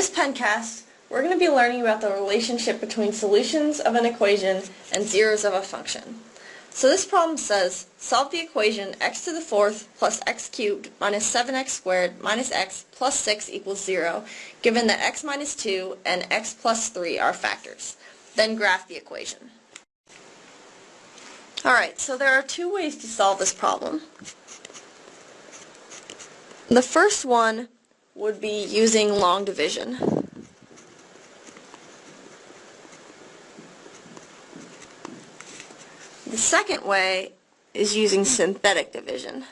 this pencast, we're going to be learning about the relationship between solutions of an equation and zeros of a function. So this problem says, solve the equation x to the fourth plus x cubed minus 7x squared minus x plus 6 equals 0, given that x minus 2 and x plus 3 are factors. Then graph the equation. Alright, so there are two ways to solve this problem. The first one would be using long division. The second way is using synthetic division.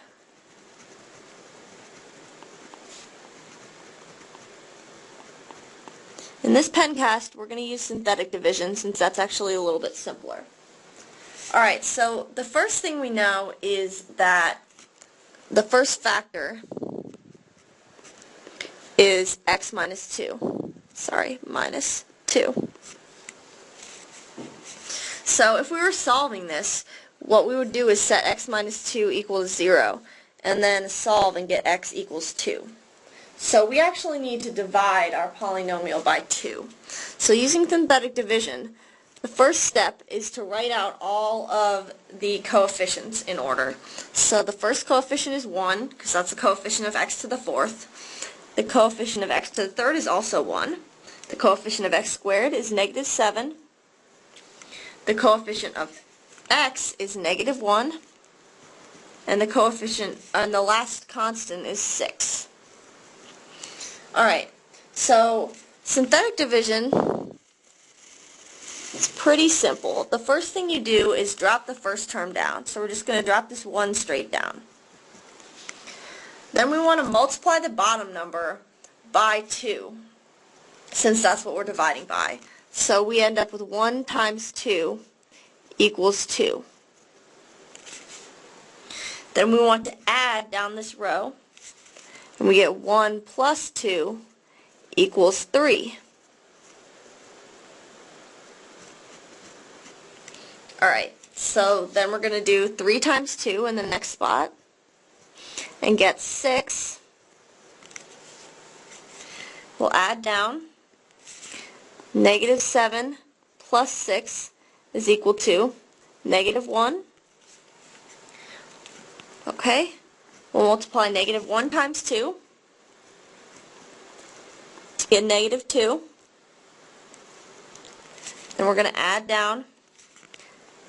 In this pencast, we're going to use synthetic division since that's actually a little bit simpler. Alright, so the first thing we know is that the first factor is x minus 2. Minus 2. So if we were solving this, what we would do is set x minus 2 equals 0, and then solve and get x equals 2. So we actually need to divide our polynomial by 2. So using synthetic division, the first step is to write out all of the coefficients in order. So the first coefficient is 1, because that's the coefficient of x to the fourth. The coefficient of x to the third is also 1. The coefficient of x squared is negative 7. The coefficient of x is negative 1. And the coefficient, and the last constant is 6. Alright, so synthetic division is pretty simple. The first thing you do is drop the first term down. So we're just going to drop this 1 straight down. Then we want to multiply the bottom number by 2, since that's what we're dividing by. So we end up with 1 times 2 equals 2. Then we want to add down this row, and we get 1 plus 2 equals 3. Alright, so then we're going to do 3 times 2 in the next spot, and get 6. We'll add down. Negative 7 plus 6 is equal to negative 1. Okay, we'll multiply negative 1 times 2 to get negative 2. Then we're going to add down.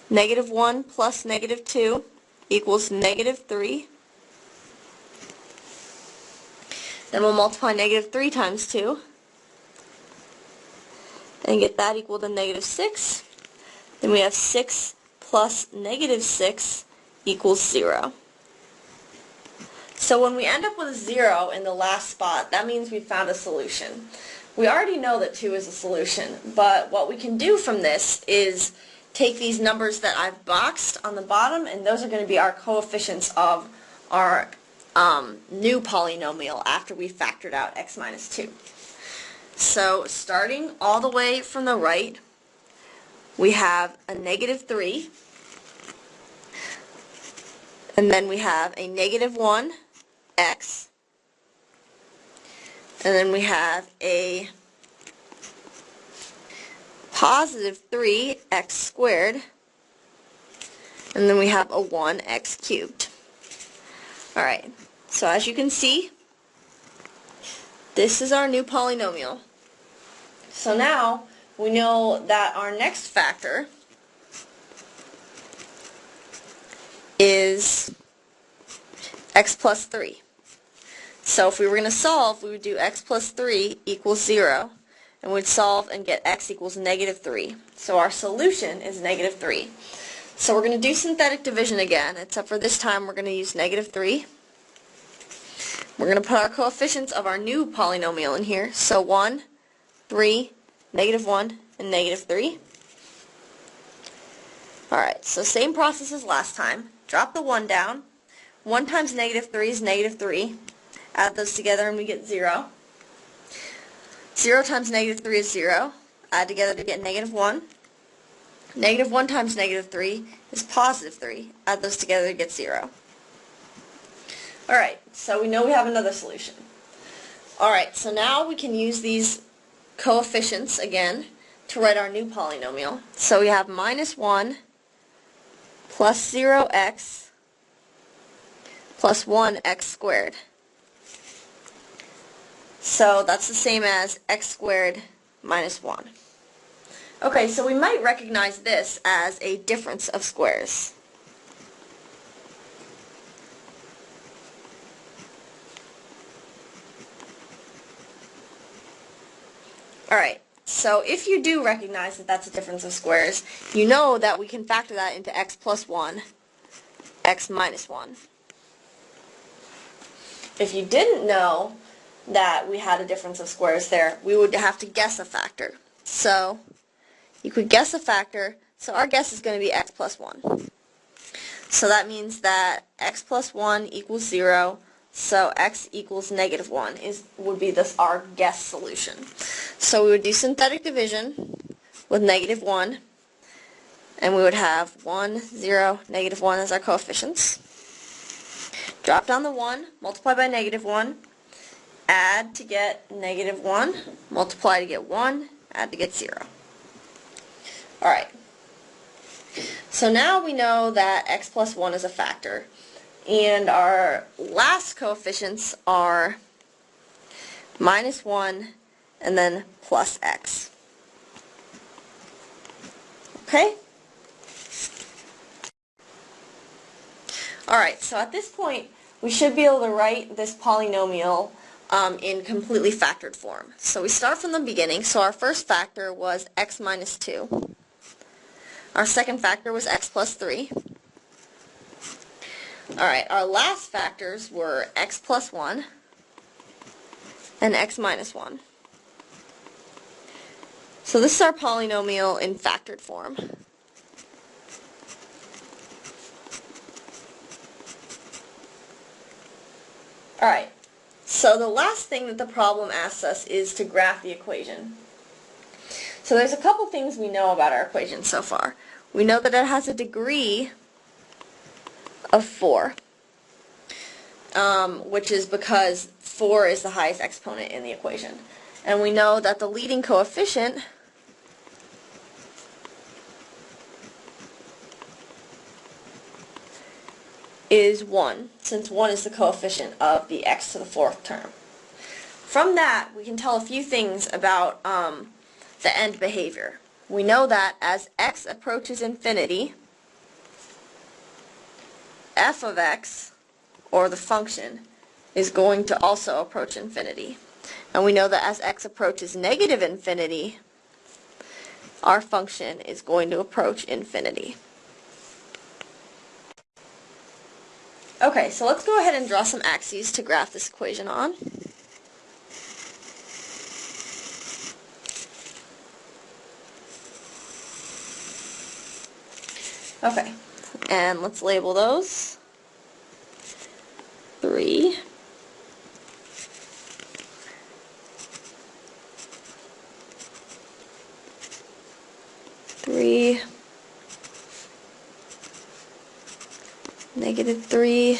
Negative 1 plus negative 2 equals negative 3. Then we'll multiply negative 3 times 2 and get that equal to negative 6. Then we have 6 plus negative 6 equals 0. So when we end up with a 0 in the last spot, that means we found a solution. We already know that 2 is a solution, but what we can do from this is take these numbers that I've boxed on the bottom, and those are going to be our coefficients of our new polynomial after we factored out x minus 2. So starting all the way from the right, we have a negative 3, and then we have a negative 1, x, and then we have a positive 3, x squared, and then we have a 1, x cubed. Alright, so as you can see, this is our new polynomial. So now we know that our next factor is x plus 3. So if we were going to solve, we would do x plus 3 equals 0, and we'd solve and get x equals negative 3. So our solution is negative 3. So we're going to do synthetic division again, except for this time we're going to use negative 3. We're going to put our coefficients of our new polynomial in here. So 1, 3, negative 1, and negative 3. Alright, so same process as last time. Drop the 1 down. 1 times negative 3 is negative 3. Add those together and we get 0. 0 times negative 3 is 0. Add together to get negative 1. Negative 1 times negative 3 is positive 3. Add those together to get 0. Alright, so we know we have another solution. Alright, so now we can use these coefficients again to write our new polynomial. So we have minus 1 plus 0x plus 1x squared. So that's the same as x squared minus 1. Okay, so we might recognize this as a difference of squares. Alright, so if you do recognize that that's a difference of squares, you know that we can factor that into x plus 1, x minus 1. If you didn't know that we had a difference of squares there, we would have to guess a factor. So you could guess a factor, so our guess is going to be x plus 1. So that means that x plus 1 equals 0, so x equals negative 1 would be our guess solution. So we would do synthetic division with negative 1, and we would have 1, 0, negative 1 as our coefficients. Drop down the 1, multiply by negative 1, add to get negative 1, multiply to get 1, add to get 0. Alright, so now we know that x plus 1 is a factor, and our last coefficients are minus 1 and then plus x. Okay? Alright, so at this point we should be able to write this polynomial in completely factored form. So we start from the beginning. So our first factor was x minus 2. Our second factor was x plus 3. Alright, our last factors were x plus 1 and x minus 1. So this is our polynomial in factored form. Alright, so the last thing that the problem asks us is to graph the equation. So there's a couple things we know about our equation so far. We know that it has a degree of 4, which is because 4 is the highest exponent in the equation. And we know that the leading coefficient is 1, since 1 is the coefficient of the x to the 4th term. From that, we can tell a few things about the end behavior. We know that as x approaches infinity, f of x, or the function, is going to also approach infinity. And we know that as x approaches negative infinity, our function is going to approach infinity. Okay, so let's go ahead and draw some axes to graph this equation on. Okay, and let's label those. 3. 3. Negative 3.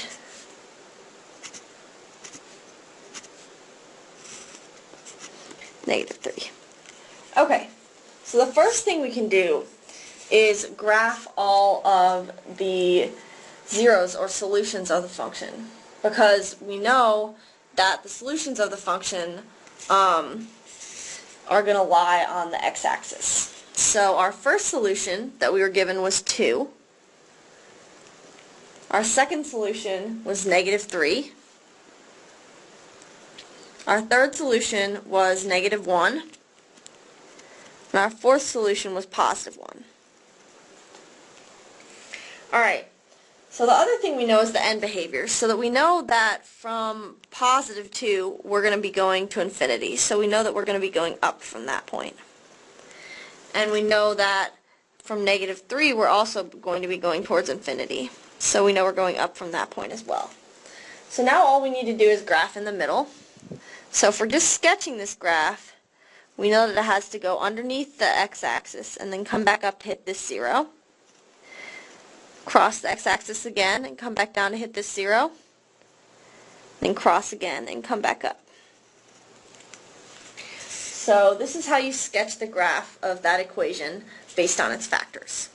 Negative 3. Okay, so the first thing we can do is graph all of the zeros or solutions of the function, because we know that the solutions of the function are going to lie on the x-axis. So our first solution that we were given was 2. Our second solution was negative 3. Our third solution was negative 1. And our fourth solution was positive 1. Alright, so the other thing we know is the end behavior, so that we know that from positive 2 we're going to be going to infinity. So we know that we're going to be going up from that point. And we know that from negative 3 we're also going to be going towards infinity. So we know we're going up from that point as well. So now all we need to do is graph in the middle. So if we're just sketching this graph, we know that it has to go underneath the x-axis and then come back up to hit this 0. Cross the x-axis again and come back down to hit this 0. Then cross again and come back up. So this is how you sketch the graph of that equation based on its factors.